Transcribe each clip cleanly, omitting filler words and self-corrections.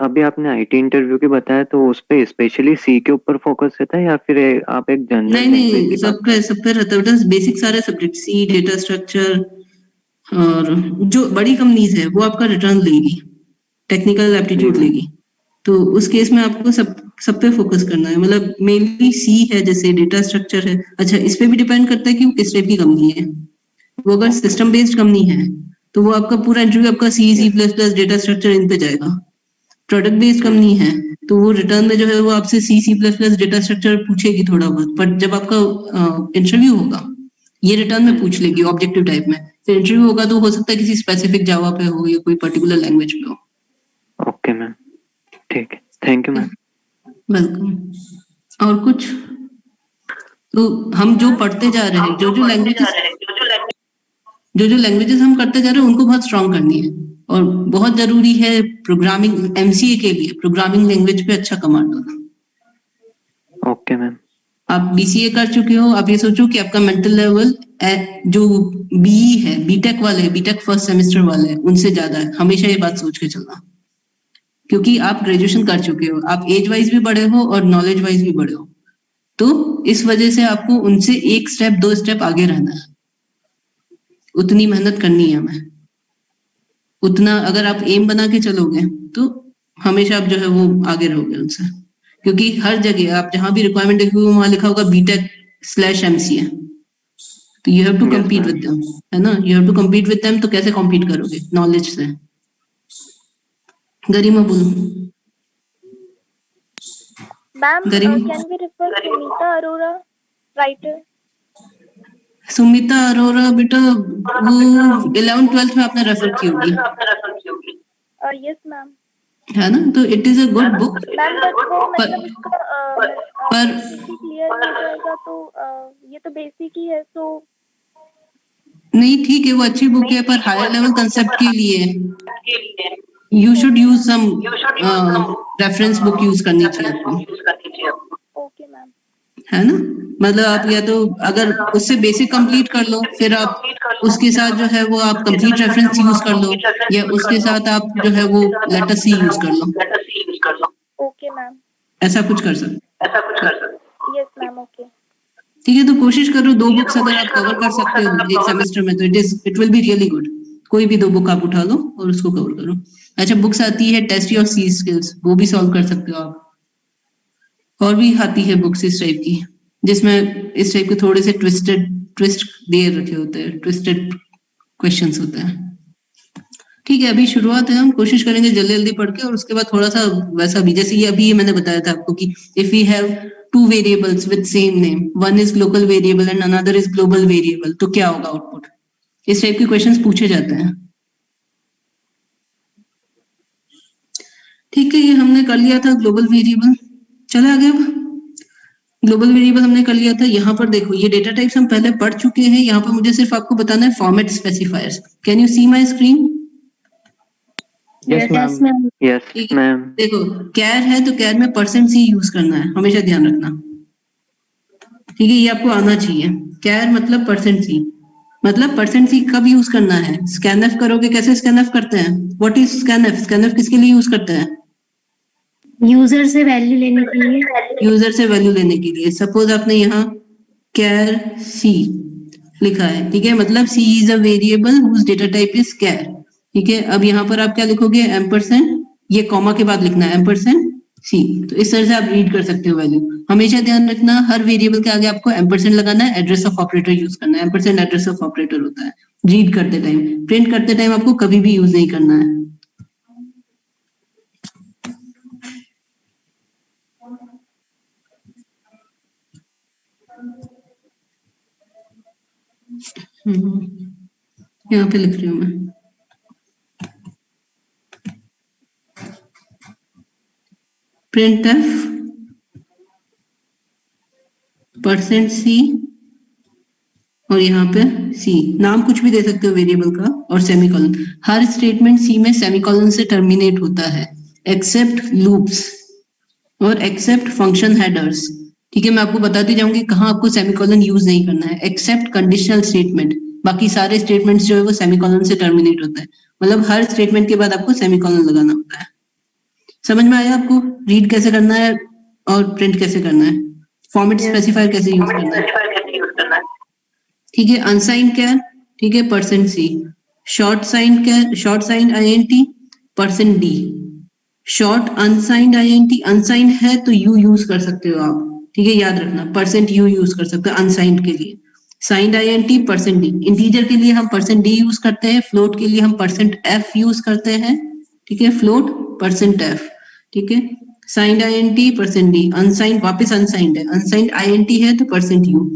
अभी आपने IT interview की बताया, तो उस पे स्पेशली सी के ऊपर फोकस रहता है या फिर आप एक जनरल नहीं लैंग्वेज नहीं, की बात कर सब पे रहता है, बेसिक सारे सब्जेक्ट, सी, डेटा स्ट्रक्चर, और जो बड़ी कंपनीज है वो आपका रिटर्न लेगी, टेक्निकल जी एप्टीट्यूड मैम। लेगी। तो उस केस में आपको सब पे फोकस करना है, मतलब मेनली सी है, जैसे डेटा स्ट्रक्चर है। अच्छा, इस पे भी डिपेंड करता है कि वो किस टाइप की कंपनी है। वो अगर ओके सिस्टम बेस्ड कंपनी है तो वो आपका पूरा इंटरव्यू आपका C, C yes. Plus plus, data structure इन पे जाएगा। प्रोडक्ट बेस्ड कंपनी है तो वो रिटर्न में जो है वो आपसे C, C plus plus, data structure पूछेगी थोड़ा बहुत, पर जब आपका इंटरव्यू होगा ये रिटर्न में पूछ लेगी ऑब्जेक्टिव टाइप में। फिर इंटरव्यू होगा तो हो सकता है किसी स्पेसिफिक जावा पे हो या कोई पर्टिकुलर लैंग्वेज पे हो। ओके मैम, ठीक है, थैंक यू मैम। वेलकम। और कुछ? तो हम जो पढ़ते जा रहे हैं, जो जो लैंग्वेजेस हम करते जा रहे हैं उनको बहुत स्ट्रांग करनी है। और बहुत जरूरी है प्रोग्रामिंग, एमसीए के लिए प्रोग्रामिंग लैंग्वेज पे अच्छा कमांड होना। Okay ma'am. आप बीसीए कर चुके हो, आप ये सोचो कि आपका मेंटल लेवल जो बीई है, बीटेक वाले, बीटेक फर्स्ट सेमेस्टर वाले हैं, उनसे ज्यादा है। हमेशा ये बात सोच के चलना, क्योंकि आप ग्रेजुएशन कर चुके हो, आप एज वाइज भी बड़े हो और नॉलेज वाइज भी बड़े हो। तो इस वजह से आपको उनसे एक स्टेप, दो स्टेप आगे रहना है। उतनी मेहनत करनी है हमें, उतना अगर आप एम बना के चलोगे तो हमेशा आप जो है वो आगे रहोगे उनसे। क्योंकि हर जगह आप जहां भी रिक्वायरमेंट देखोगे वहां लिखा होगा बीटेक स्लैश एमसीए। तो you have to yes compete ma'am. With them, है ना? You have to compete with them. तो कैसे कम्पीट करोगे? नॉलेज से। गरिमा बोलो। Ma'am, Garima. can we refer Sumita Arora, writer? Sumita Arora बेटा, वो 11th 12th में आपने रेफर की होगी, Yes मैम। है ना? तो it is a good book. Ma'am but वो पर मतलब उसका पर एमसीक्यू क्लियर हो जाएगा तो ये तो बेसिक ही है तो। नहीं, ठीक है, वो अच्छी बुक है, पर हायर लेवल कंसेप्ट के लिए you should okay use ma'am. Some reference book use करनी चाहिए आपको, ओके मैम। है ना? मतलब आप या तो अगर उससे बेसिक कंप्लीट कर लो, फिर आप उसके साथ जो है वो आप कंप्लीट रेफरेंस यूज कर लो, या उसके साथ आप जो है वो लेटर सी यूज कर लो। Okay ma'am. ऐसा कुछ कर सकते। Yes ma'am. ओके। ठीक है, तो कोशिश करो 2 बुक्स अगर आप कवर कर सकते हो एक सेमेस्टर में, तो it will be really good. कोई भी 2 बुक आप उठा लो और उसको कवर करो। अच्छा, बुक्स आती है टेस्ट योर सी स्किल्स, वो भी सॉल्व कर सकते हो आप। और भी आती है बुक्स इस टाइप की, जिसमें इस टाइप के थोड़े से ट्विस्ट दिए रखे होते हैं, ट्विस्टेड क्वेश्चंस होते हैं। ठीक है, अभी शुरुआत है, हम कोशिश करेंगे जल्दी जल्दी पढ़ के, और उसके बाद थोड़ा सा वैसा भी, जैसे ये अभी मैंने बताया था आपको कि if we have 2 variables with same name, one is local variable and another is global variable, तो क्या होगा आउटपुट? इस टाइप के क्वेश्चंस पूछे जाते हैं। ठीक है, ये हमने कर लिया था ग्लोबल वेरिएबल। चले आगे। अब ग्लोबल वेरिएबल हमने कर लिया था। यहाँ पर देखो, ये डेटा टाइप्स हम पहले पढ़ चुके हैं। यहाँ पर मुझे सिर्फ आपको बताना है format specifiers. Can you see my screen? Yes ma'am. Yes ठीक है, मैम। देखो, कैर है तो कैर में %c यूज करना है, हमेशा ध्यान रखना। ठीक है, ये आपको आना चाहिए। कैर मतलब %c, मतलब %c कब यूज करना है? स्कैनएफ करोगे, कैसे स्कैनएफ करते हैं? What is scanf? स्कैनएफ किसके लिए यूज करते हैं? यूजर से वैल्यू लेने के लिए। यूजर से वैल्यू लेने के लिए। सपोज आपने यहाँ कैर सी लिखा है, ठीक है, मतलब C is a variable whose data type is char. ठीक है, अब यहाँ पर आप क्या लिखोगे? एम्परसेंड, ये कॉमा के बाद लिखना है एम्परसेंड सी। तो इस तरह से आप रीड कर सकते हो वैल्यू। हमेशा ध्यान रखना, हर वेरिएबल के आगे आपको एम्परसेंड लगाना है, एड्रेस ऑफ ऑपरेटर यूज करना है। एम्परसेंड एड्रेस ऑफ ऑपरेटर होता है रीड करते टाइम। प्रिंट करते टाइम आपको कभी भी यूज नहीं करना है। यहाँ पे लिख रही हूँ मैं, printf %c और यहाँ पे सी, नाम कुछ भी दे सकते हो वेरिएबल का, और सेमीकोलन। हर स्टेटमेंट सी में सेमीकोलन से टर्मिनेट होता है, एक्सेप्ट लूप्स और एक्सेप्ट फंक्शन हेडर्स। ठीक है, मैं आपको बताती जाऊंगी कहाँ आपको सेमीकोलन यूज नहीं करना है, एक्सेप्ट कंडीशनल स्टेटमेंट। बाकी सारे स्टेटमेंट्स जो है वो सेमीकोलन से टर्मिनेट होता है, मतलब हर स्टेटमेंट के बाद आपको सेमीकोलन लगाना होता है। समझ में आया आपको रीड कैसे करना है और प्रिंट कैसे करना है, फॉर्मेट स्पेसिफायर कैसे यूज करना है। ठीक है, अनसाइंड क्या है, ठीक है, %C, शॉर्ट साइन क्या है, short sign INT %D, short unsigned INT, unsigned है तो U यूज कर सकते हो आप, ठीक है, याद रखना %U यूज कर सकते हो अनसाइंड के लिए, साइंड INT %D, इंटीजर के लिए हम %D यूज करते हैं, फ्लोट के लिए हम %F यूज करते हैं, ठीक है, फ्लोट %F, ठीक है, साइंड INT %D, अनसाइंड वापस अनसाइंड है, अनसाइंड INT है तो %U,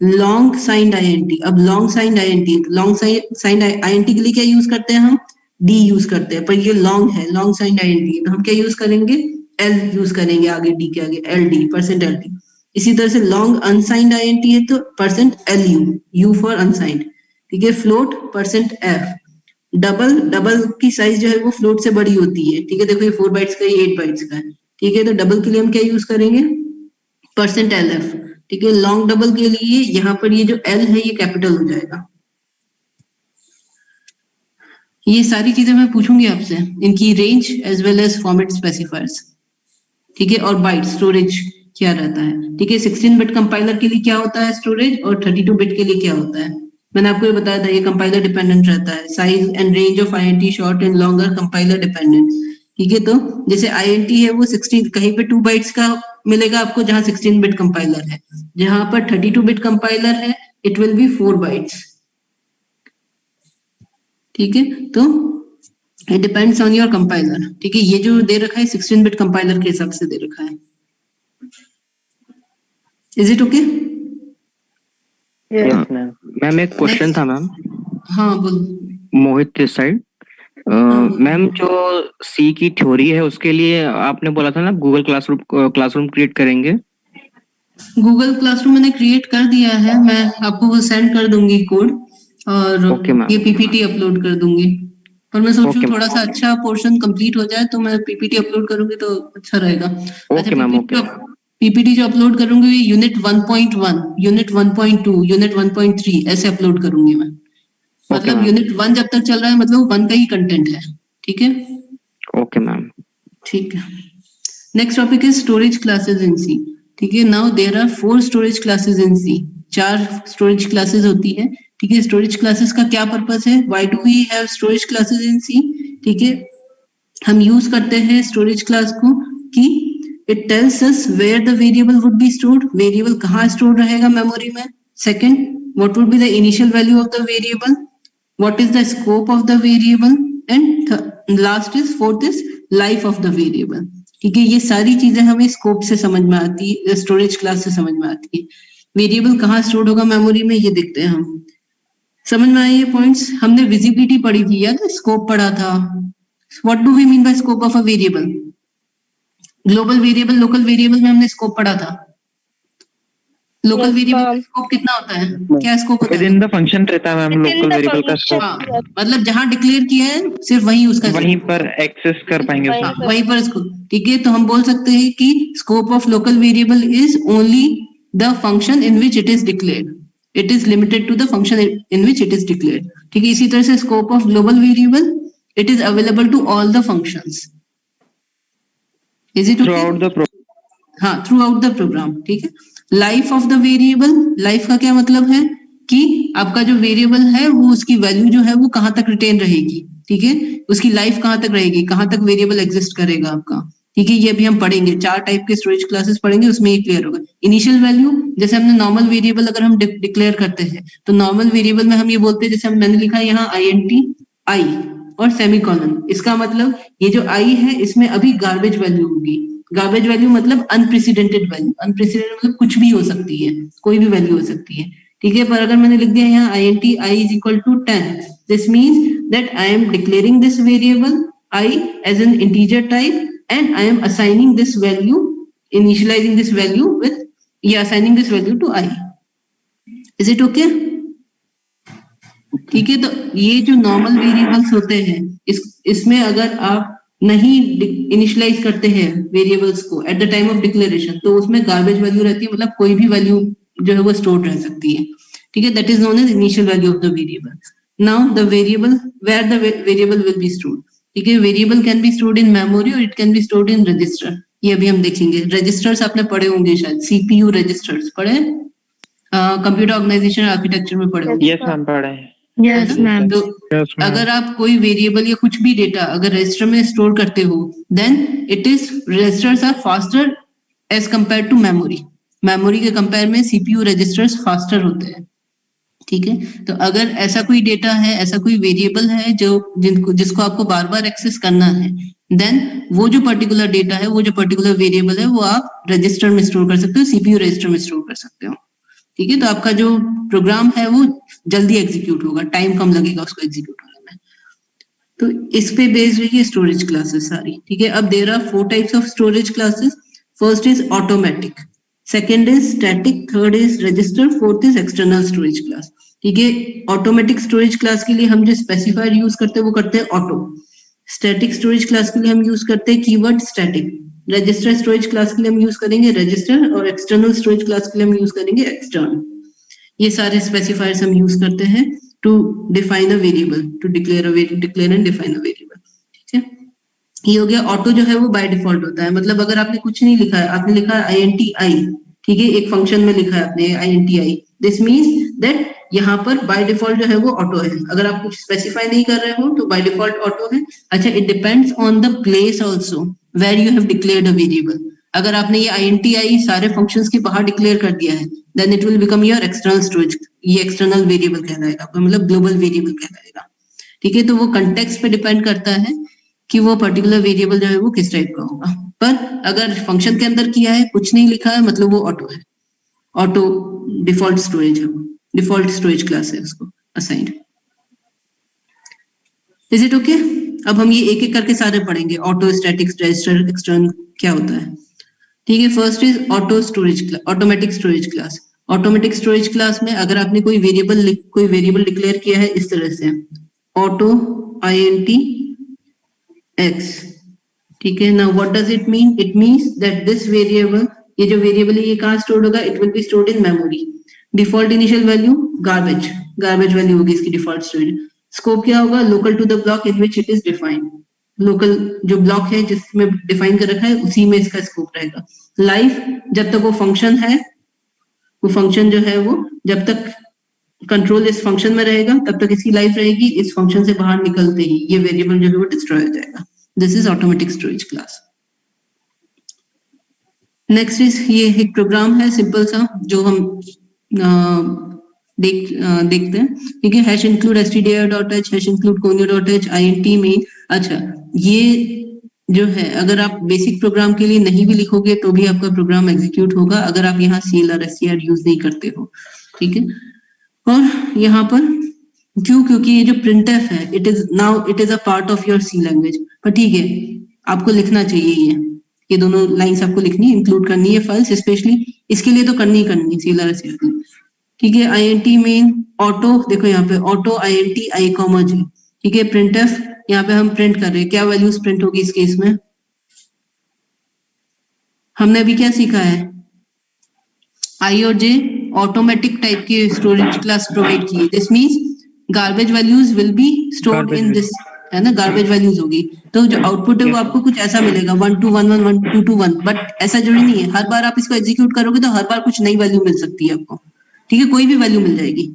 लॉन्ग साइंड INT, अब long signed INT, long signed INT के लिए क्या यूज करते हैं हम, D यूज करते हैं, पर ये लॉन्ग है, लॉन्ग साइंड INT, तो हम क्या यूज करेंगे, L यूज करेंगे आगे, D के आगे LD, %LD। इसी तरह से लॉन्ग अनसाइंड INT है तो %LU, U फॉर अनसाइंड, ठीक है, फ्लोट %F, डबल की साइज जो है वो फ्लोट से बड़ी होती है, ठीक है, देखो ये 4 बाइट्स का, ये 8 बाइट्स का है, ठीक है, तो डबल के लिए हम क्या यूज करेंगे, %LF, ठीक है, लॉन्ग डबल के लिए यहाँ पर ये जो L है ये कैपिटल हो जाएगा। ये सारी चीजें मैं पूछूंगी आपसे, इनकी range as well as format specifiers, ठीक है, और बाइट स्टोरेज क्या रहता है, ठीक है, 16 बिट कंपाइलर के लिए क्या होता है स्टोरेज, और 32 बिट के लिए क्या होता है, मैंने आपको ये बताया था, ये कंपाइलर डिपेंडेंट रहता है, size and range of INT short and longer compiler dependent, ठीक है, तो जैसे INT है वो 16 कहीं पे 2 बाइट्स का मिलेगा आपको जहां 16 बिट कंपाइलर है, जहां पर 32 बिट कंपाइलर है इट विल बी 4 बाइट्स, ठीक है, तो it depends on your compiler, ठीक है, ये जो दे रखा है 16 बिट कंपाइलर के हिसाब से दे रखा है। Is it okay? Yes ma'am. Ma'am एक क्वेश्चन था मैम। हाँ बोलो। मोहित दिस साइड। मैम जो सी की थ्योरी है उसके लिए आपने बोला था ना गूगल क्लासरूम क्रिएट करेंगे। गूगल क्लासरूम मैंने क्रिएट कर दिया है, मैं आपको वो सेंड कर दूंगी कोड, और Okay, ma'am. ये PPT अपलोड कर दूंगी, पर मैं सोच रही Okay, हूँ थोड़ा सा अच्छा पोर्शन कंप्लीट हो जाए तो मैं PPT अपलोड करूंगी तो अच्छा रहेगा। Okay, ma'am, okay. PPT जो अपलोड करूंगी यूनिट 1.1, यूनिट 1.2, यूनिट 1.3 ऐसे अपलोड करूंगी मैं, मतलब ma'am. यूनिट 1 जब तक चल रहा है मतलब 1 का ही कंटेंट है, ठीक है। Okay ma'am. ठीक है, next topic is storage classes in C, ठीक है। Now there are 4 storage classes in C, 4 storage classes होती है, ठीक है। स्टोरेज क्लासेस का क्या पर्पस है, why do we have storage classes in C, ठीक है। हम यूज करते हैं स्टोरेज क्लास को कि it tells us where the variable would be stored, variable कहाँ स्टोर रहेगा मेमोरी में। Second, what would be the initial value of the variable, what is the scope of the variable, and last is fourth is life of the variable, ठीक है। ये सारी चीजें हमें scope से समझ में आती है, स्टोरेज क्लास से समझ में आती है। वेरिएबल कहाँ स्टोर होगा मेमोरी में, ये देखते हैं हम, समझ में आए ये पॉइंट्स। हमने विजिबिलिटी पढ़ी थी याद है, स्कोप पढ़ा था। What do we mean by scope of a variable, global variable, local variable में हमने स्कोप पढ़ा था। लोकल वेरिएबल का स्कोप कितना होता है, क्या स्कोप होता है, विद इन द फंक्शन रहता है मैम लोकल वेरिएबल का स्कोप, मतलब जहां डिक्लेयर किया है सिर्फ वहीं उसका वहीं पर एक्सेस कर पाएंगे उसको। वहीं पर इसको, ठीक है। तो हम बोल सकते हैं कि scope of local variable is only the function in which it is declared, it is limited to the function in which it is declared, ठीक है। इसी तरह से scope of global variable, it is available to all the functions. Is it okay? हाँ, throughout the program, ठीक है। Life of the variable, life का क्या मतलब है कि आपका जो वेरिएबल है वो उसकी वैल्यू जो है वो कहाँ तक रिटेन रहेगी, ठीक है। उसकी लाइफ कहाँ तक रहेगी, कहाँ तक वेरिएबल एग्जिस्ट करेगा आपका, ठीक है। ये भी हम पढ़ेंगे, 4 टाइप के स्टोरेज क्लासेस पढ़ेंगे, उसमें ये क्लियर होगा। इनिशियल वैल्यू, जैसे हमने नॉर्मल वेरिएबल अगर हम डिक्लेयर करते हैं तो नॉर्मल वेरिएबल में हम ये बोलते हैं, जैसे मैंने लिखा है यहाँ INT I और सेमीकोलन, इसका मतलब ये जो I है इसमें अभी गार्बेज वैल्यू होगी। गार्बेज वैल्यू मतलब अनप्रेसिडेंटेड वैल्यू, अनप्रेसिडेंटेड मतलब कुछ भी हो सकती है, कोई भी वैल्यू हो सकती है, ठीक है। पर अगर मैंने लिख दिया यहाँ INT I is equal to 10, this means that I am declaring this variable I as an integer type and I am assigning this value, initializing this value with, assigning this value to I. Is it okay? ठीक है। तो ये जो normal variables होते हैं इसमें अगर आप नहीं इनिशियलाइज करते हैं वेरिएबल्स को at the time of declaration तो उसमें गार्बेज वैल्यू रहती है, मतलब कोई भी वैल्यू जो है वो स्टोर्ड रह सकती है, ठीक है। That is known as initial value of the variable. Now the variable, where the variable will be stored, ठीक है, variable can be stored in memory और it can be stored in register. ये अभी हम देखेंगे। रजिस्टर्स आपने पढ़े होंगे शायद, सीपीयू रजिस्टर्स पढ़े, कंप्यूटर ऑर्गेनाइजेशन आर्किटेक्चर में पढ़े होंगे। यस मैम पढ़े हैं। Yes ma'am. तो अगर आप कोई वेरिएबल या कुछ भी डेटा अगर रजिस्टर में स्टोर करते हो, then it is registers are faster as compare to memory. Memory के कंपेयर में सीपीयू रजिस्टर्स फास्टर होते हैं। ठीक है, तो अगर ऐसा कोई डेटा है, ऐसा कोई वेरिएबल है जिसको आपको बार बार एक्सेस करना है, देन वो जो पर्टिकुलर डेटा है, वो जो पर्टिकुलर वेरिएबल है, वो आप रजिस्टर में स्टोर कर सकते हो, सीपीयू रजिस्टर में स्टोर कर सकते हो। ठीक है, तो आपका जो प्रोग्राम है वो जल्दी एग्जीक्यूट होगा, टाइम कम लगेगा उसको एग्जीक्यूट होने में। तो इस पे बेस्ड है स्टोरेज क्लासेस सारी। ठीक है, अब there are 4 types of storage classes. First is automatic, second is static, third is register, fourth is external storage class. ठीक है, ऑटोमेटिक स्टोरेज क्लास के लिए हम जो स्पेसिफायर यूज करते हैं वो करते हैं ऑटो। स्टैटिक स्टोरेज क्लास के लिए हम यूज करते हैं keyword static. Register storage class के लिए हम यूज करेंगे रजिस्टर, और एक्सटर्नल स्टोरेज क्लास के लिए हम यूज करेंगे एक्सटर्न। ये सारे स्पेसिफायर्स हम यूज करते हैं to define a variable, to declare and define a variable. ठीक है, ये हो गया। ऑटो जो है वो बाय डिफॉल्ट होता है, मतलब अगर आपने कुछ नहीं लिखा है, आपने लिखा है INTI, ठीक है, एक फंक्शन में लिखा है आपने INTI, दिस मीन्स दैट यहाँ पर बाय डिफॉल्ट जो है वो ऑटो है। अगर आप कुछ स्पेसिफाई नहीं कर रहे हो तो बाय डिफॉल्ट ऑटो है। अच्छा, it depends on the place also where you have declared a variable. अगर आपने ये INTI सारे फंक्शंस के बाहर डिक्लेयर कर दिया है, then it will become your external storage. ये एक्सटर्नल वेरिएबल कहलाएगा, मतलब ग्लोबल वेरिएबल कहलाएगा। ठीक है, तो वो कंटेक्स्ट पे डिपेंड करता है कि वो पर्टिकुलर वेरिएबल जो है वो किस टाइप का होगा। पर अगर फंक्शन के अंदर किया है, कुछ नहीं लिखा है, मतलब वो ऑटो है, ऑटो डिफॉल्ट स्टोरेज है, डिफॉल्ट स्टोरेज क्लास है उसको असाइंड। Is it okay? अब हम ये एक एक करके सारे पढ़ेंगे, ऑटो, स्टैटिक, रजिस्टर, एक्सटर्न क्या होता है। ठीक है, first is auto storage, automatic storage class. Automatic storage class में अगर आपने कोई वेरिएबल डिक्लेयर किया है इस तरह से, ऑटो INT X, ठीक है ना, what does it mean? It means that this variable, ये जो वेरिएबल है ये कहाँ स्टोर्ड होगा? It will be stored in memory. Default initial value garbage value होगी इसकी डिफॉल्ट स्टोरेज। स्कोप क्या होगा? Local to the block in which it is defined. Local जो ब्लॉक है जिसमें डिफाइन कर रखा है उसी में इसका स्कोप रहेगा। लाइफ, जब तक वो फंक्शन है, वो फंक्शन जो है वो जब तक कंट्रोल इस फंक्शन में रहेगा तब तक इसकी लाइफ रहेगी। इस फंक्शन से बाहर निकलते ही ये वेरिएबल जो है वो डिस्ट्रॉय हो जाएगा। This is automatic storage class. Next is, ये एक प्रोग्राम है सिंपल सा जो हम देखते हैं। ठीक है, hash include stdio.h, hash include conio.h, INT main. अच्छा, ये जो है अगर आप बेसिक प्रोग्राम के लिए नहीं भी लिखोगे तो भी आपका प्रोग्राम एग्जीक्यूट होगा अगर आप यहाँ CL और SCR यूज नहीं करते हो। ठीक है, और यहाँ पर क्योंकि ये जो printf है, it is a part of your C language. पर ठीक है, आपको लिखना चाहिए ये दोनों लाइंस आपको लिखनी, इंक्लूड करनी है फाइल्स, स्पेशली इसके लिए तो करनी CL और SCR। ठीक है, INT मेन ऑटो, देखो यहाँ पे ऑटो INT I, ठीक है, printf, यहाँ पे हम प्रिंट कर रहे हैं, क्या वैल्यूज प्रिंट होगी इस केस में? हमने अभी क्या सीखा है? I और J ऑटोमेटिक टाइप की स्टोरेज क्लास प्रोवाइड की है। This means garbage values will be stored in this, है ना, गार्बेज वैल्यूज होगी। तो जो आउटपुट है वो आपको कुछ ऐसा मिलेगा 1 2 1 1 1 2 2 1। बट ऐसा जरूरी नहीं है, हर बार आप इसको एग्जीक्यूट करोगे तो हर बार कुछ नई वैल्यू मिल सकती है आपको। ठीक है, कोई भी वैल्यू मिल जाएगी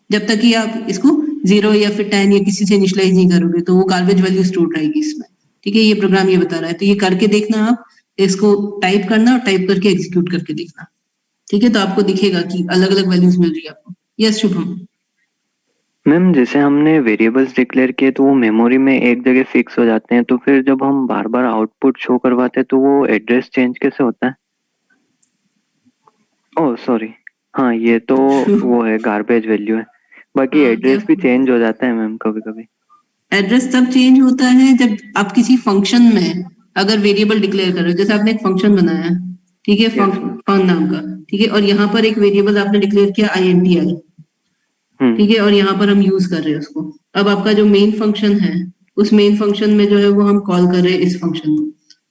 जब तक कि आप इसको 0 या फिर 10 या किसी से इनिशियलाइज नहीं करोगे, तो वो गार्बेज वैल्यू स्टोर रहेगी इसमें। ठीक है, ये प्रोग्राम ये बता रहा है, तो ये करके देखना, आप इसको टाइप करना और टाइप करके एग्जीक्यूट करके देखना। ठीक है, तो आपको दिखेगा कि अलग अलग वैल्यूज मिल रही है आपको। यस शुभम। मैम, जैसे हमने वेरिएबल्स डिक्लेयर किए तो वो मेमोरी में एक जगह फिक्स हो जाते हैं, तो फिर जब हम बार बार आउटपुट शो करवाते हैं तो वो एड्रेस चेंज कैसे होता है? ओह सॉरी, हाँ ये तो वो है गार्बेज वैल्यू है, बाकी एड्रेस भी चेंज हो जाता है मैम कभी कभी। एड्रेस तब चेंज होता है जब आप किसी फंक्शन में अगर वेरिएबल डिक्लेयर करो, जैसे आपने एक फंक्शन बनाया, ठीक है, फन नाम का, ठीक है, और यहाँ पर एक वेरिएबल आपने डिक्लेयर किया INTI, ठीक है, और यहाँ पर हम यूज कर रहे हैं उसको। अब आपका जो मेन फंक्शन है, उस मेन फंक्शन में जो है वो हम कॉल कर रहे हैं इस फंक्शन को।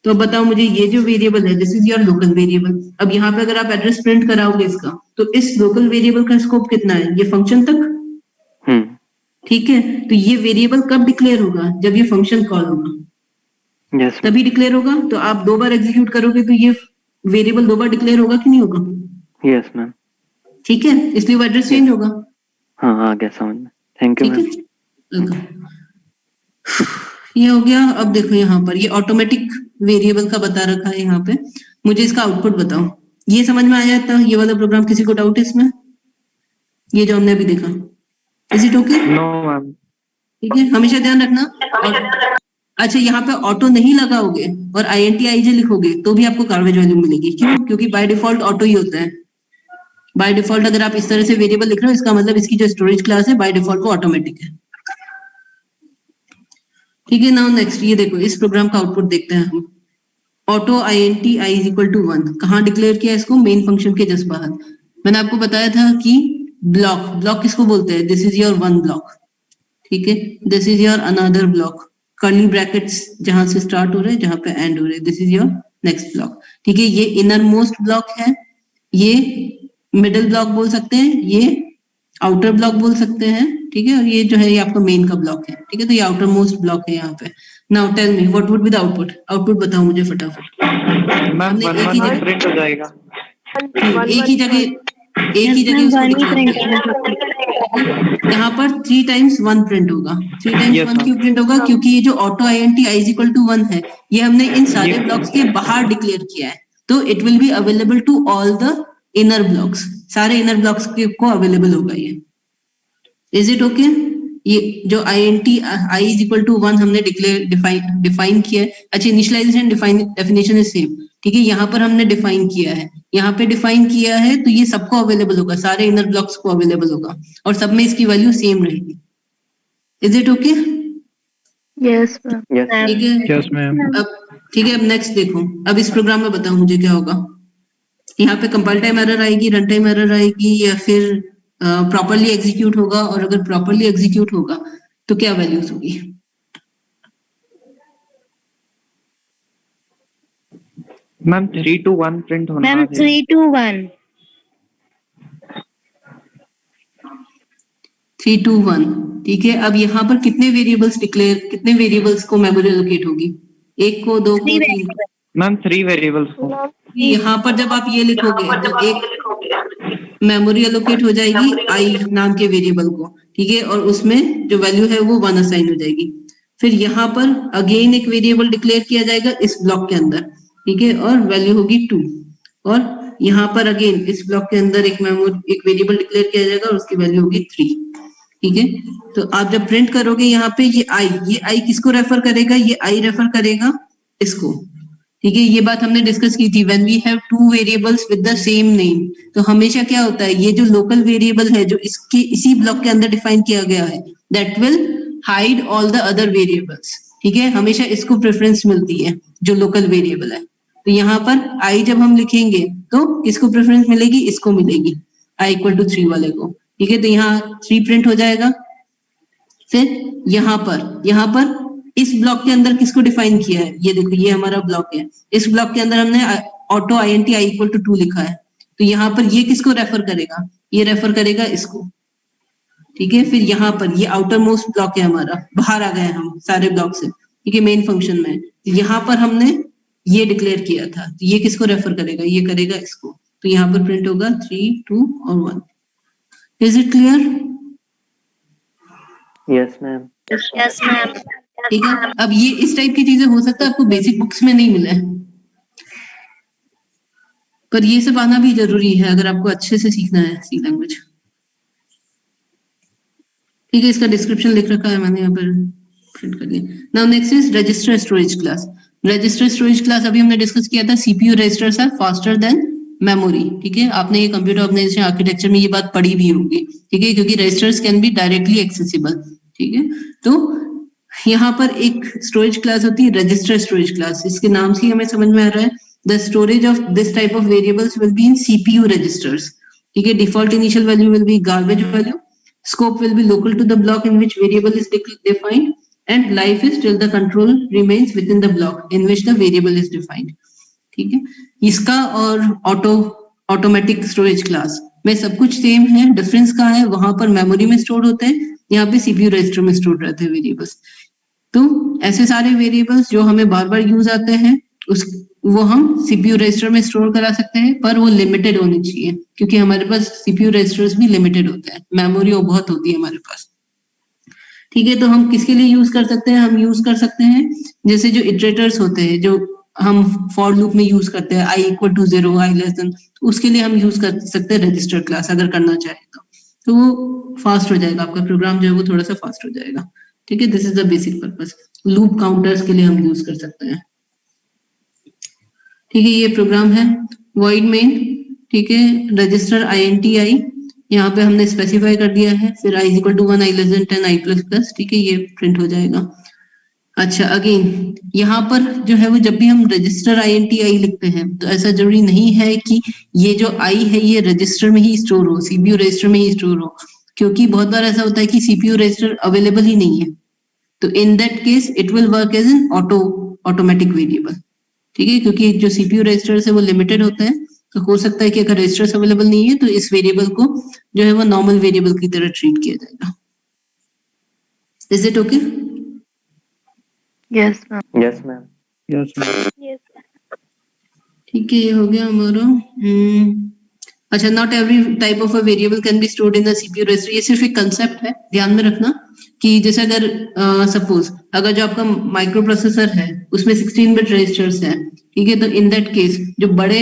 तो बताओ मुझे, ये जो वेरिएबल है this is your local variable. अब यहाँ पे अगर आप एड्रेस प्रिंट कराओगे इसका, तो इस लोकल वेरिएबल का स्कोप कितना है? ये फंक्शन तक, ठीक है, तो ये वेरिएबल कब डिक्लेयर होगा? जब ये फंक्शन कॉल होगा, यस तभी डिक्लेयर होगा। तो आप 2 बार एग्जीक्यूट करोगे तो ये वेरिएबल 2 बार डिक्लेयर होगा कि नहीं होगा? Yes ma'am. ठीक है, इसलिए वो एड्रेस चेंज होगा। हाँ आ गया समझ में, थैंक यू ठीक है, मैम। ओके, ये हो गया। अब देखो यहाँ पर ये ऑटोमेटिक वेरिएबल का बता रखा है यहाँ पे। मुझे इसका आउटपुट बताओ। ये समझ में आया था ये वाला प्रोग्राम? किसी को डाउट है इसमें? ये जो हमने अभी देखा, is it okay? No ma'am. ठीक है, हमेशा ध्यान रखना। और अच्छा, यहाँ पे ऑटो नहीं लगाओगे और INT-IJ लिखोगे तो भी आपको गार्बेज वैल्यू मिलेगी। क्यों? क्योंकि बाय डिफॉल्ट ऑटो ही होता है। बाय डिफॉल्ट अगर आप इस तरह से वेरिएबल लिख रहे हो, इसका मतलब इसकी जो स्टोरेज क्लास है बाय डिफॉल्ट वो ऑटोमेटिक है। ठीक है, नाउ नेक्स्ट ये देखो, इस प्रोग्राम का आउटपुट देखते हैं हम। Auto INT-I is equal to 1 कहाँ डिक्लेयर किया इसको? मेन फंक्शन के जस्ट बाहर। मैंने आपको बताया था कि ब्लॉक किसको बोलते हैं? This is your one block. ठीक है, this is your another block. Curly brackets जहां से स्टार्ट हो रहे हैं, जहां पे एंड हो रहे हैं, this is your next block. ठीक है, ये इनर मोस्ट ब्लॉक है, ये मिडिल ब्लॉक बोल सकते हैं, ये आउटर ब्लॉक बोल सकते हैं। ठीक है, और ये जो है ये आपका मेन का ब्लॉक है। ठीक है, तो ये आउटर मोस्ट ब्लॉक है यहाँ पे। Now tell me what would be the output? Output बताओ मुझे फटाफट। मैम हमने 1 एक ही 1 जगह प्रिंट हो जाएगा। एक ही जगह उसको लिखना है। यहाँ पर 3 times 1 प्रिंट होगा। 3 times Yes, 1 ma'am. क्यों प्रिंट होगा? क्योंकि ये जो auto INT-I is equal to 1 है, ये हमने इन सारे Yes. ब्लॉक्स के बाहर डिक्लेयर किया है, तो it will be available to all the inner blocks. सारे इनर ब्लॉक्स को अवेलेबल होगा ये। Is it okay? ये जो INT-I इज इक्वल टू 1 हमने डिफाइन किया है। अच्छा, इनिशियलाइजेशन डेफिनेशन इज सेम। ठीक है, यहाँ पर हमने डिफाइन किया है, यहाँ पे डिफाइन किया है, तो ये सबको अवेलेबल होगा, सारे इनर ब्लॉक्स को अवेलेबल होगा और सब में इसकी वैल्यू सेम रहेगी। Is it okay? Yes ma'am. Yes ठीक है, यस मैम। अब ठीक है, अब नेक्स्ट देखो। अब इस प्रोग्राम में बताओ मुझे क्या होगा। यहाँ पे कंपाइल टाइम एरर आएगी, रन टाइम एरर आएगी, या फिर प्रॉपरली एग्जीक्यूट होगा? और अगर प्रॉपरली एग्जीक्यूट होगा तो क्या वैल्यूज होगी? मैम 3 to 1 प्रिंट होना मैम चाहिए। 3 to 1। 3 to 1। ठीक है, अब यहाँ पर कितने वेरिएबल्स को मेमोरी एलोकेट होगी? 1 को, 2 को, 3 को? मैम 3 वेरिएबल्स को। यहाँ पर जब आप ये लिखोगे तो एक मेमोरी एलोकेट हो जाएगी I नाम के वेरिएबल को। ठीक है, और उसमें जो वैल्यू है वो 1 असाइन हो जाएगी। फिर यहाँ पर अगेन एक वेरिएबल डिक्लेयर किया जाएगा इस ब्लॉक के अंदर। ठीक है, और वैल्यू होगी 2। और यहाँ पर अगेन इस ब्लॉक के अंदर एक वेरिएबल डिक्लेयर किया जाएगा और उसकी वैल्यू होगी 3। ठीक है, तो आप जब प्रिंट करोगे यहाँ पे ये I किसको रेफर करेगा? ये I रेफर करेगा इसको। ठीक है, ये बात हमने डिस्कस की थी। When we have 2 variables with the same name, तो हमेशा क्या होता है, ये जो लोकल वेरिएबल है जो इसी ब्लॉक के अंदर डिफाइन किया गया है, that will hide all the other variables. ठीक है, हमेशा इसको प्रेफरेंस मिलती है जो लोकल वेरिएबल है। तो यहाँ पर I जब हम लिखेंगे तो किसको प्रेफरेंस मिलेगी? इसको मिलेगी, I इक्वल टू 3 वाले को। ठीक है, तो यहाँ 3 प्रिंट हो जाएगा। फिर यहाँ पर इस ब्लॉक के अंदर किसको डिफाइन किया है? ये देखो, ये हमारा ब्लॉक है। इस ब्लॉक के अंदर हमने ऑटो INT-I इक्वल टू 2 लिखा है, तो यहाँ पर ये किसको रेफर करेगा? ये रेफर करेगा इसको। ठीक है, फिर यहाँ पर ये आउटर मोस्ट ब्लॉक है हमारा, बाहर आ गए हम सारे ब्लॉक से। ठीक है, मेन फंक्शन में यहाँ पर हमने ये डिक्लेयर किया था, तो ये किसको रेफर करेगा? ये करेगा इसको। तो यहाँ पर प्रिंट होगा 3, 2 और 1। Is it clear? Yes ma'am. Yes ma'am. ठीक है, अब ये इस टाइप की चीजें हो सकता है आपको बेसिक बुक्स में नहीं मिले, पर ये सब आना भी जरूरी है अगर आपको अच्छे से सीखना है सी लैंग्वेज। ठीक है, इसका डिस्क्रिप्शन लिख रखा है मैंने यहाँ पर, प्रिंट कर दिया। Now next is register storage class. Register storage class अभी हमने डिस्कस किया था, CPU registers are faster than memory. ठीक है, आपने ये कंप्यूटर ऑर्गेनाइजेशन आर्किटेक्चर में ये बात पढ़ी भी होगी। ठीक है, क्योंकि registers can be directly accessible. ठीक है, तो यहाँ पर एक स्टोरेज क्लास होती है रजिस्टर स्टोरेज क्लास। इसके नाम से ही हमें समझ में आ रहा है, the storage of this type of variables will be in CPU registers. ठीक है, default initial value will be garbage value, scope will be local to the block in which variable is defined, and life is till the control remains within the block in which the variable is defined. ठीक है, इसका और automatic storage class में सब कुछ same है। Difference कहाँ है? वहां पर मेमोरी में स्टोर होते हैं, यहाँ पे सीपीयू रजिस्टर में स्टोर रहते हैं वेरिएबल्स। तो ऐसे सारे वेरिएबल्स जो हमें बार बार यूज आते हैं वो हम सीपीयू रजिस्टर में स्टोर करा सकते हैं, पर वो लिमिटेड होनी चाहिए क्योंकि हमारे पास सीपीयू रजिस्टर्स भी लिमिटेड होते हैं, मेमोरी वो बहुत होती है हमारे पास। ठीक है, तो हम किसके लिए यूज कर सकते हैं? हम यूज कर सकते हैं जैसे जो इटरेटर्स होते हैं जो हम फॉर लूप में यूज करते हैं, i = 0, i <, उसके लिए हम यूज कर सकते हैं रजिस्टर क्लास अगर करना चाहे तो वो फास्ट हो जाएगा, आपका प्रोग्राम जो है वो थोड़ा सा फास्ट हो जाएगा। ठीक है, this is the basic purpose. Loop counters के लिए हम यूज कर सकते हैं। ठीक है, ये प्रोग्राम है void main। ठीक है, रजिस्टर INTI यहाँ पे हमने स्पेसिफाई कर दिया है, फिर i = 1, i <, 10, i++। ठीक है, ये प्रिंट हो जाएगा। अच्छा, अगेन यहाँ पर जो है वो जब भी हम रजिस्टर INTI लिखते हैं तो ऐसा जरूरी नहीं है कि ये जो i है ये रजिस्टर में ही स्टोर हो, सीपीयू रजिस्टर में ही स्टोर हो, क्योंकि बहुत बार ऐसा होता है कि सीपीयू रजिस्टर अवेलेबल ही नहीं है। तो in that case it will work as an automatic variable. ठीक है, क्योंकि जो सीपीयू रजिस्टर्स है वो लिमिटेड होते हैं, तो हो सकता है कि अगर रजिस्टर्स अवेलेबल नहीं है तो इस वेरिएबल को जो है वो नॉर्मल वेरिएबल की तरह ट्रीट किया जाएगा। Is it okay? Yes ma'am. Yes ma'am. Yes, ma'am. Yes. ठीक है, ये हो गया हमारा। अच्छा, not every type of a variable can be stored in the CPU register. ये सिर्फ एक कंसेप्ट है, ध्यान में रखना कि जैसे अगर सपोज अगर जो आपका माइक्रो प्रोसेसर है उसमें 16 बिट रजिस्टर्स हैं, ठीक है, तो इन दैट केस जो बड़े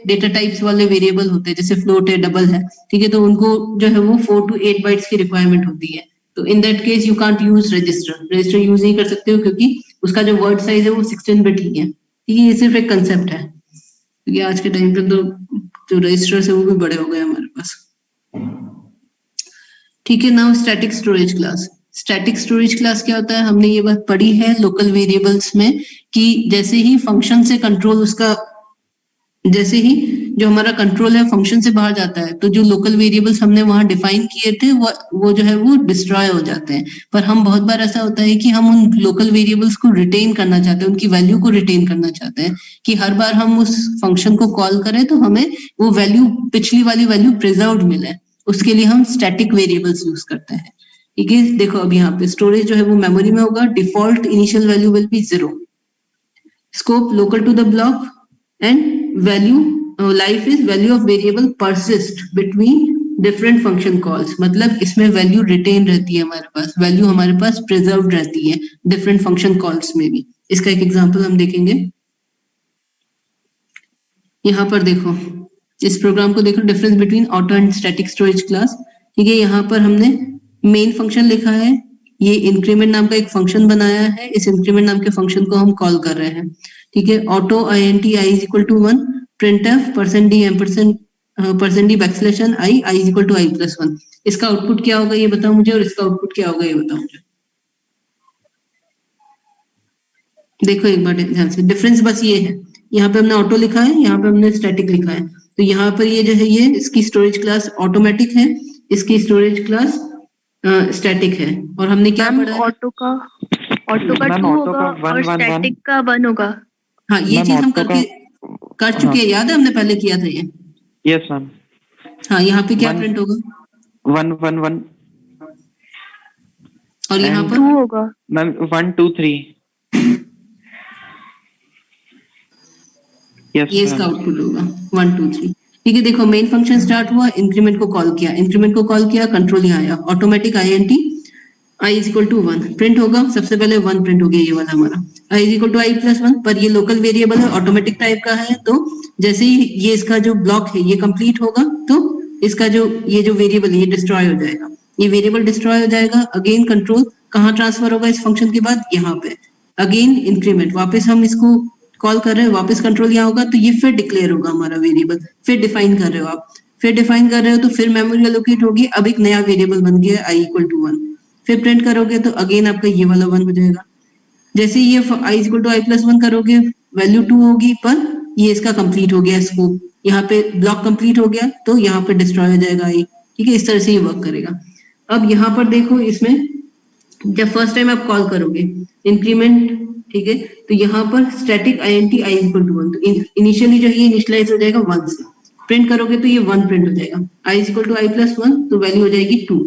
डेटा टाइप्स वाले वेरिएबल होते हैं जैसे फ्लोट है, डबल है, ठीक है, तो उनको जो है वो 4 to 8 बाइट्स की रिक्वायरमेंट होती है। तो in that case you can't use register use नहीं कर सकते हो क्योंकि उसका जो वर्ड साइज है वो 16 बिट ही है। ठीक है, ये सिर्फ एक कंसेप्ट है क्योंकि आज के टाइम पे तो जो रजिस्टर्स है वो भी बड़े हो गए हमारे पास। ठीक है, now static storage class. Static storage class क्या होता है? हमने ये बात पढ़ी है लोकल वेरिएबल्स में कि जैसे ही फंक्शन से कंट्रोल उसका जैसे ही जो हमारा कंट्रोल है फंक्शन से बाहर जाता है तो जो लोकल वेरिएबल्स हमने वहां डिफाइन किए थे वो जो है वो डिस्ट्रॉय हो जाते हैं। पर हम बहुत बार ऐसा होता है कि हम उन लोकल वेरिएबल्स को रिटेन करना चाहते हैं, उनकी वैल्यू को रिटेन करना चाहते हैं कि हर बार हम उस फंक्शन को कॉल करें तो हमें वो वैल्यू, पिछली वाली वैल्यू प्रिजर्व्ड मिले। उसके लिए हम स्टैटिक वेरिएबल्स यूज करते हैं। ठीक है, देखो अब यहाँ पे स्टोरेज जो है वो मेमोरी में होगा, default initial value will be 0, scope local to the block, and value life is value of variable persist between different function calls. मतलब इसमें वैल्यू रिटेन रहती है हमारे पास, वैल्यू हमारे पास प्रिजर्व्ड रहती है डिफरेंट फंक्शन कॉल्स में भी। इसका एक एग्जांपल हम देखेंगे। यहाँ पर देखो, इस प्रोग्राम को देखो, difference between auto and static storage class. ठीक है, यहाँ पर हमने मेन फंक्शन लिखा है, ये इंक्रीमेंट नाम का एक फंक्शन बनाया है, इस इंक्रीमेंट नाम के फंक्शन को हम कॉल कर रहे हैं। ठीक है, auto INT i = 1, printf %d %d backslash i = i+1। इसका आउटपुट क्या होगा ये बताओ मुझे, और इसका आउटपुट क्या होगा ये बताओ मुझे। देखो एक बार ध्यान से, डिफरेंस बस ये है, यहाँ पे हमने ऑटो लिखा है, यहाँ पे हमने स्टैटिक लिखा है। तो यहाँ पर ये जो है ये इसकी स्टोरेज क्लास ऑटोमेटिक है, इसकी स्टोरेज क्लास स्टैटिक है। और हमने क्या पढ़ा है? ऑटो का 2 होगा और स्टैटिक का 1 होगा। हाँ, ये चीज हम कर चुके हैं, याद है हमने पहले किया था ये। Yes, ma'am. हाँ, यहाँ पे क्या One- प्रिंट होगा 1 1 1 और यहाँ and- पर 2 होगा। मैम 1 2 3। Yes, ये इसका ma'am. आउटपुट होगा 1 2 3। ठीक है, देखो मेन फंक्शन स्टार्ट हुआ, इंक्रीमेंट को कॉल किया, कंट्रोल यहाँ आया, ऑटोमेटिक INT i = 1 प्रिंट होगा। सबसे पहले 1 प्रिंट हो गया ये वाला हमारा, i = i+1, पर ये लोकल वेरिएबल है, ऑटोमेटिक टाइप का है, तो जैसे ही ये इसका जो ब्लॉक है ये कंप्लीट होगा तो इसका जो ये जो वेरिएबल है ये डिस्ट्रॉय हो जाएगा, ये वेरिएबल डिस्ट्रॉय हो जाएगा। अगेन कंट्रोल कहाँ ट्रांसफर होगा इस फंक्शन के बाद? यहाँ पे। अगेन इंक्रीमेंट, वापस हम इसको कॉल कर रहे हैं, वापस कंट्रोल यहाँ होगा, तो ये फिर डिक्लेयर होगा हमारा वेरिएबल, फिर डिफाइन कर रहे हो आप, तो फिर मेमोरी एलोकेट होगी, अब एक नया वेरिएबल बन गया i = 1, फिर प्रिंट करोगे तो अगेन आपका ये वाला 1 हो जाएगा। जैसे ये i = i+1 करोगे वैल्यू 2 होगी, पर ये इसका कंप्लीट हो गया स्कोप, यहाँ पे ब्लॉक कंप्लीट हो गया तो यहाँ पे डिस्ट्रॉय हो जाएगा i। ठीक है, इस तरह से ये वर्क करेगा। अब यहाँ पर देखो, इसमें जब फर्स्ट टाइम आप कॉल करोगे इंक्रीमेंट, ठीक है, तो यहाँ पर स्टैटिक INT i = 1, तो इनिशियली जो है ये इनिशियलाइज हो जाएगा 1 से, प्रिंट करोगे तो ये 1 प्रिंट हो जाएगा, i = i+1, तो वैल्यू हो जाएगी 2।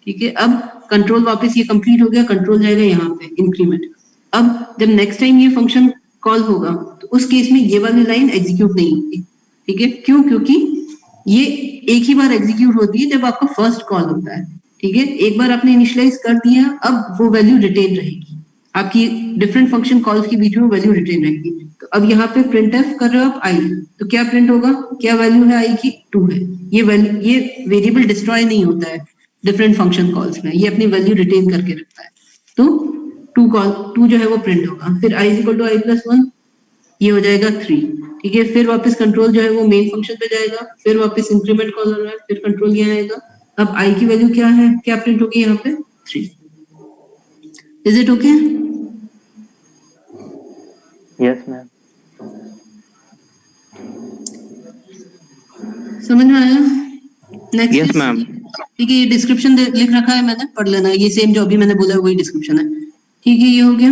ठीक है, अब कंट्रोल वापस ये कंप्लीट हो गया, कंट्रोल जाएगा यहाँ पे इंक्रीमेंट। अब जब नेक्स्ट टाइम ये फंक्शन कॉल होगा तो उस केस में ये वाली लाइन एग्जीक्यूट नहीं होगी, ठीक है? क्यों? क्योंकि ये एक ही बार एग्जीक्यूट होती है जब आपका फर्स्ट कॉल होता है, ठीक है? एक बार आपने इनिशियलाइज कर दिया, अब वो वैल्यू रिटेन रहेगी, आपकी डिफरेंट फंक्शन कॉल्स के बीच में वैल्यू रिटेन रहेगी। तो अब यहाँ पे printf कर रहे हो आप आई, तो क्या प्रिंट होगा? क्या वैल्यू है आई की? 2 है। ये वैल्यू, ये वेरिएबल डिस्ट्रॉय नहीं होता है डिफरेंट फंक्शन कॉल्स में, ये अपनी वैल्यू रिटेन करके रखता है। तो 2 जो है वो प्रिंट होगा। फिर i इक्वल टू i+1, ये हो जाएगा 3, ठीक है? फिर वापस कंट्रोल जो है वो मेन फंक्शन पे जाएगा, फिर वापस इंक्रीमेंट कॉल हो रहा है, फिर कंट्रोल यहाँ आएगा। अब i की वैल्यू क्या है, क्या प्रिंट होगी यहाँ पे? 3। Is it okay? Yes ma'am. समझ में आया? Next Yes, ma'am. ठीक है, ये डिस्क्रिप्शन लिख रखा है मैंने, पढ़ लेना। ये सेम जो अभी मैंने बोला है वही डिस्क्रिप्शन है, ठीक है? ये हो गया।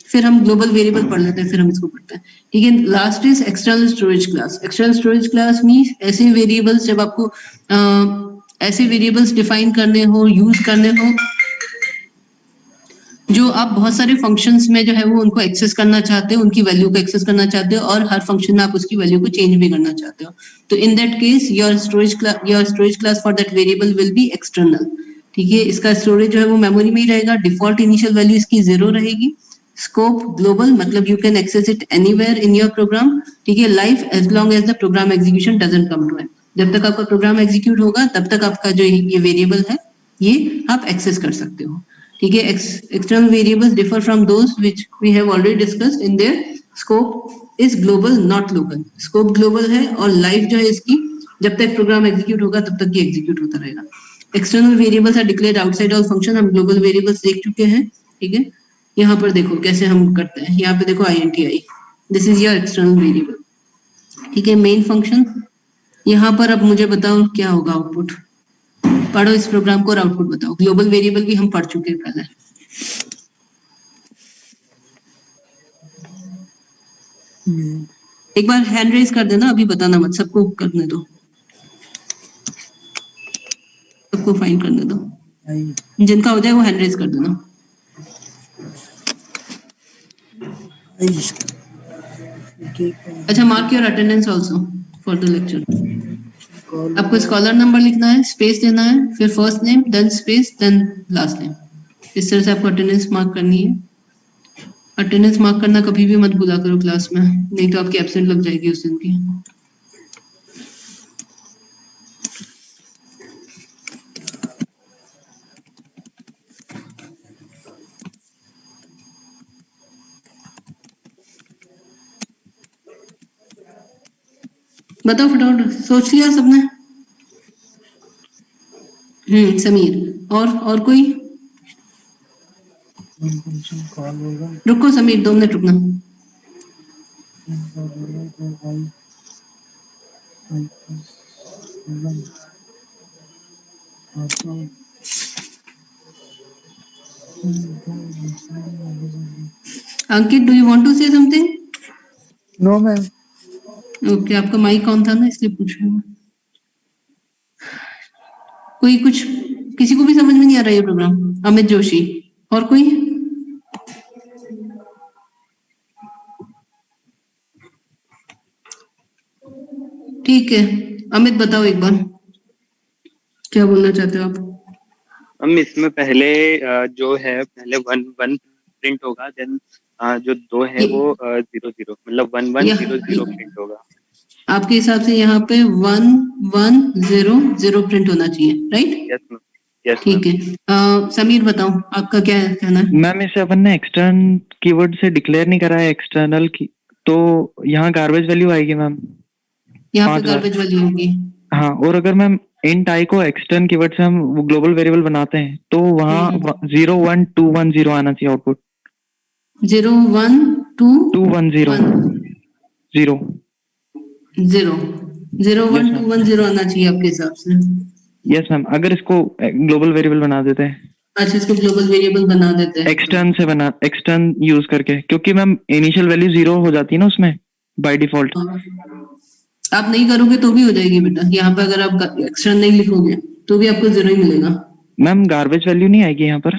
फिर हम ग्लोबल वेरिएबल पढ़ लेते हैं, फिर हम इसको पढ़ते हैं, ठीक है? Last is external storage class. External storage class means ऐसे वेरिएबल्स, जब आपको ऐसे वेरिएबल्स डिफाइन करने हो, यूज करने हो, जो आप बहुत सारे फंक्शंस में जो है वो उनको एक्सेस करना चाहते हो, उनकी वैल्यू को एक्सेस करना चाहते हो, और हर फंक्शन में आप उसकी वैल्यू को चेंज भी करना चाहते हो। तो in that case your storage class for that variable will B external, ठीक है? इसका स्टोरेज जो है वो मेमोरी में ही रहेगा। डिफॉल्ट इनिशियल वैल्यू इसकी 0 रहेगी। स्कोप ग्लोबल, मतलब you can access it anywhere in your program, ठीक है? Life as long as the program execution doesn't come to end, जब तक आपका प्रोग्राम एग्जीक्यूट होगा तब तक आपका जो ये वेरिएबल है ये आप एक्सेस कर सकते हो, ठीक है? External variables differ from those which we have already discussed in their scope is global not local. Scope global है और लाइफ जो है इसकी जब तक प्रोग्राम एग्जीक्यूट होगा तब तक ये एग्जीक्यूट होता रहेगा। External variables are declared outside all function. हम ग्लोबल वेरिएबल्स देख चुके हैं, ठीक है? यहाँ पर देखो कैसे हम करते हैं, यहाँ पे देखो INTI, this is your external variable, ठीक है? Main function. यहाँ पर अब मुझे बताओ क्या होगा आउटपुट, पढ़ो इस प्रोग्राम को और आउटपुट बताओ। ग्लोबल वेरिएबल भी हम पढ़ चुके हैं पहले। एक बार हैंड रेज कर देना, अभी बताना मत, सबको करने दो, सबको फाइन करने दो। जिनका हो जाए वो हैंड रेज कर देना। अच्छा, mark your attendance also for the lecture. आपको स्कॉलर नंबर लिखना है, स्पेस देना है, फिर first name, then space, then last name. इस तरह से आपको अटेंडेंस मार्क करनी है। अटेंडेंस मार्क करना कभी भी मत भूला करो क्लास में, नहीं तो आपकी एब्सेंट लग जाएगी उस दिन की। बताओ फटाफट, सोच लिया सबने? समीर, और कोई? रुको समीर, 2 मिनट रुकना। Ankit, do you want to say something? No ma'am. Okay, आपका माइक ऑन था ना इसलिए पूछ रही हूँ। कोई कुछ, किसी को भी समझ में नहीं आ रहा ये प्रोग्राम? अमित जोशी, और कोई? ठीक है, अमित बताओ एक बार क्या बोलना चाहते हो आप? हम इसमें पहले जो है पहले 1 1 प्रिंट होगा, देन जो 2 है वो 0 0, मतलब 1 1 0 0 प्रिंट होगा। आपके हिसाब से यहाँ पे 1 1 0 0 प्रिंट होना चाहिए, राइट? Yes ma'am, yes. ठीक है, समीर बताओ आपका क्या कहना है? मैम इसे अपन ने एक्सटर्न कीवर्ड से डिक्लेयर नहीं करा है एक्सटर्नल की, तो यहाँ गार्बेज वैल्यू आएगी मैम। यहाँ पे गार्बेज वैल्यू होगी। हाँ, और अगर मैम इंट आई को एक्सटर्न कीवर्ड से हम ग्लोबल वेरिएबल बनाते हैं तो वहाँ 0 1 2 1 0 आना चाहिए आउटपुट। 0 1 2 2 1 0 0 0 0 1 2 1 0 आना चाहिए आपके हिसाब से। यस मैम, अगर इसको ग्लोबल वेरिएबल बना देते हैं। अच्छा, इसको ग्लोबल वेरिएबल बना देते हैं एक्सटर्न यूज करके, क्योंकि मैम इनिशियल वैल्यू 0 हो जाती है ना उसमें बाय डिफॉल्ट। आप नहीं करोगे तो भी हो जाएगी बेटा। यहाँ पे अगर आप एक्सटर्न नहीं लिखोगे तो भी आपको 0 ही मिलेगा। मैम गार्बेज वैल्यू नहीं आएगी यहाँ पर?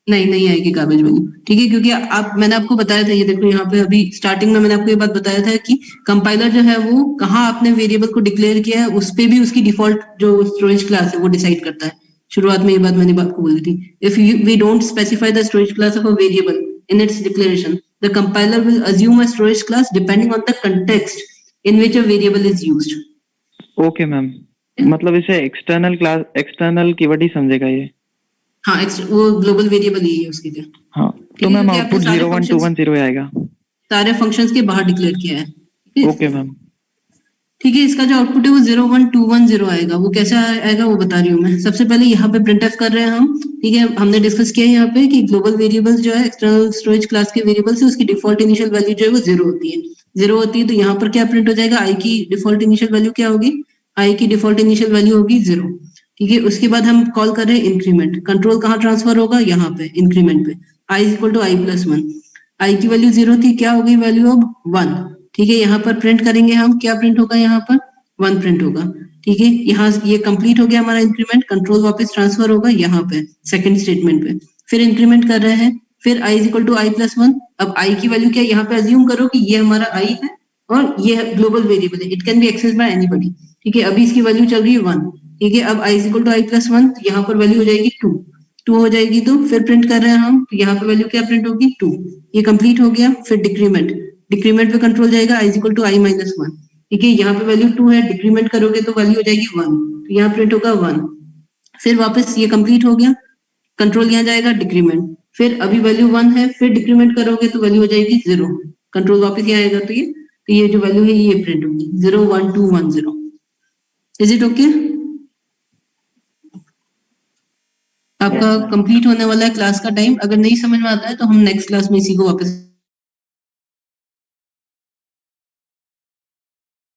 नहीं आएगी गार्बेज वैल्यू, ठीक है, क्योंकि आप मैंने आपको बताया था, ये देखो यहाँ पे अभी स्टार्टिंग में मैंने आपको ये बात बताया था कि कंपाइलर जो है वो कहाँ आपने वेरिएबल को डिक्लेयर किया है उस पे भी उसकी डिफॉल्ट जो स्टोरेज क्लास है वो डिसाइड करता है। शुरुआत में ये बात मैंने आपको बोली थी, if we don't specify the storage class of a variable in its declaration, the compiler will assume a storage class depending on the context in which a variable is used. Okay ma'am, मतलब इसे external keyword ही समझेगा ये? हाँ, वो global variable ही है उसके लिए। हाँ, ठीक तो है, मैम क्योंकि आउटपुट आपने सारे 0 1 2 1 0 आएगा। सारे फंक्शंस के बाहर डिक्लेयर किया है, ठीक है? Okay ma'am. ठीक है, इसका जो आउटपुट है वो 0 1 2 1 0 आएगा। वो कैसे आएगा वो बता रही हूँ मैं। सबसे पहले यहाँ पे प्रिंटफ कर रहे हैं हम, ठीक है। हमने डिस्कस किया है यहाँ पे कि ग्लोबल वेरिएबल्स जो है एक्सटर्नल स्टोरेज क्लास के वेरिएबल्स है, उसकी डिफॉल्ट इनिशियल वैल्यू जो है वो 0 होती है। 0 होती है तो यहाँ पर क्या प्रिंट हो जाएगा, आई की डिफॉल्ट इनिशियल वैल्यू क्या होगी, आई की डिफॉल्ट इनिशियल वैल्यू होगी 0, ठीक है। उसके बाद हम कॉल कर रहे हैं इंक्रीमेंट, कंट्रोल कहाँ ट्रांसफर होगा, यहाँ पे इंक्रीमेंट पे, I equal to I plus 1। आई की वैल्यू 0 थी, क्या होगी वैल्यू अब 1, ठीक है। यहाँ पर प्रिंट करेंगे हम, क्या प्रिंट होगा यहाँ पर 1 प्रिंट होगा, ठीक है। यहाँ ये कंप्लीट हो गया हमारा इंक्रीमेंट, कंट्रोल वापस ट्रांसफर होगा यहाँ पे सेकंड स्टेटमेंट पे, फिर इंक्रीमेंट कर रहे हैं, फिर i is equal to I plus 1। अब i की वैल्यू क्या है, यहाँ पे अज्यूम करो कि ये हमारा i है और ये ग्लोबल वेरिएबल है, it can be access by anybody, ठीक है। अभी इसकी वैल्यू चल रही है 1, ठीक है। अब i is equal to I plus 1, यहाँ पर वैल्यू हो जाएगी 2 हो जाएगी, तो फिर प्रिंट कर रहे हैं हम, तो यहाँ पे वैल्यू क्या प्रिंट होगी 2। ये कंप्लीट हो गया, फिर डिक्रीमेंट पे कंट्रोल जाएगा i is equal to I minus 1, ठीक है। यहाँ पे वैल्यू 2 है, डिक्रीमेंट करोगे तो वैल्यू हो जाएगी 1, तो यहाँ प्रिंट होगा 1। फिर वापस ये कंप्लीट हो गया, कंट्रोल यहाँ जाएगा डिक्रीमेंट, फिर अभी वैल्यू 1 है, फिर डिक्रीमेंट करोगे तो वैल्यू हो जाएगी 0, कंट्रोल वापस यहाँ आएगा, तो ये जो वैल्यू है ये प्रिंट होगी 0 1 2 1 0। Is it okay? आपका कंप्लीट होने वाला है क्लास का टाइम। अगर नहीं समझ में आता है तो हम नेक्स्ट क्लास में इसी को वापस